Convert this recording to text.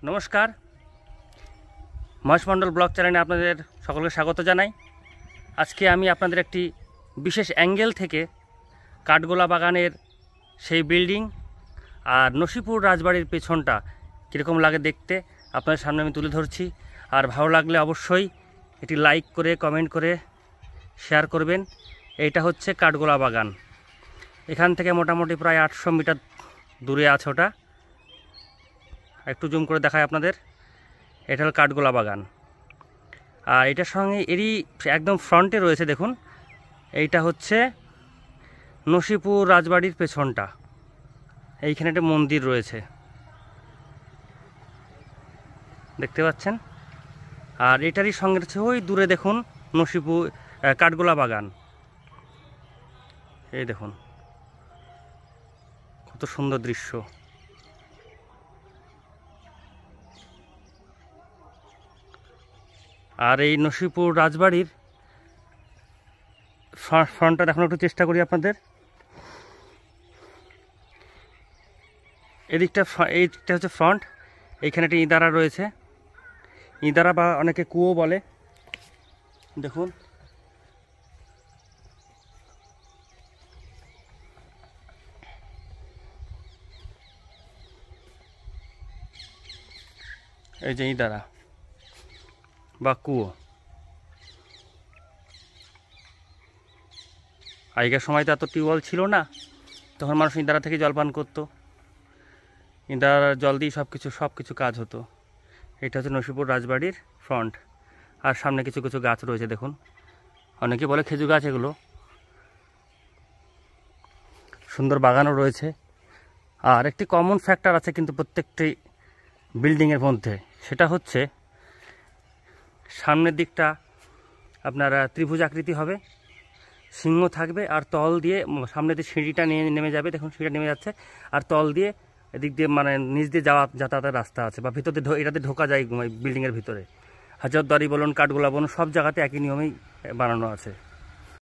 নমস্কার, মহেশ মণ্ডল ব্লগ চ্যানেলে আপনাদের সকলকে স্বাগত জানাই। আজকে আমি আপনাদের একটি বিশেষ অ্যাঙ্গেল থেকে কাঠগোলা বাগানের সেই বিল্ডিং আর নসিপুর রাজবাড়ির পেছনটা কীরকম লাগে দেখতে আপনাদের সামনে আমি তুলে ধরছি। আর ভালো লাগলে অবশ্যই এটি লাইক করে কমেন্ট করে শেয়ার করবেন। এইটা হচ্ছে কাঠগোলা বাগান। এখান থেকে মোটামুটি প্রায় 800 মিটার দূরে আছে ওটা। একটু জুম করে দেখায় আপনাদের। এটা হল কাঠগোলা বাগান। আর এটার সঙ্গে এরই একদম ফ্রন্টে রয়েছে, দেখুন এইটা হচ্ছে নসিপুর রাজবাড়ির পেছনটা। এইখানে একটা মন্দির রয়েছে, দেখতে পাচ্ছেন। আর এটারই সঙ্গে রয়েছে ওই দূরে দেখুন নসিপুর কাঠগোলা বাগান। এই দেখুন কত সুন্দর দৃশ্য। আর এই নসিপুর রাজবাড়ির ফ্রন্টটা দেখানোর একটু চেষ্টা করি আপনাদের। এইদিকটা এইটা হচ্ছে ফ্রন্ট। এইখানে একটা ইঁদারা রয়েছে, ইঁদারা বা অনেকে কুয়ো বলে। দেখুন এই যে ইঁদারা বা কুয়ো। আগেকার সময় তো এত টিউবওয়েল ছিল না, তখন মানুষ ইঁদারা থেকে জল পান করতো। ইঁদারার জল দিয়ে সব কিছু কাজ হতো। এটা হচ্ছে নসিপুর রাজবাড়ির ফ্রন্ট। আর সামনে কিছু কিছু গাছ রয়েছে দেখুন, অনেকে বলে খেজুর গাছ। এগুলো সুন্দর বাগানও রয়েছে। আর একটি কমন ফ্যাক্টর আছে কিন্তু প্রত্যেকটি বিল্ডিংয়ের মধ্যে, সেটা হচ্ছে সামনের দিকটা আপনার ত্রিভুজ আকৃতি হবে, সিংহ থাকবে, আর তল দিয়ে সামনে দিয়ে সিঁড়িটা নেমে যাবে। দেখুন সিঁড়িটা নেমে যাচ্ছে, আর তল দিয়ে এদিক দিয়ে মানে নিচ দিয়ে যাতায়াতের রাস্তা আছে, বা ভিতর দিয়ে এটাতে ঢোকা যায় বিল্ডিংয়ের ভিতরে। হাজারদুয়ারি বলুন, কাঠগোলা বলুন, সব জায়গাতে একই নিয়মেই বানানো আছে।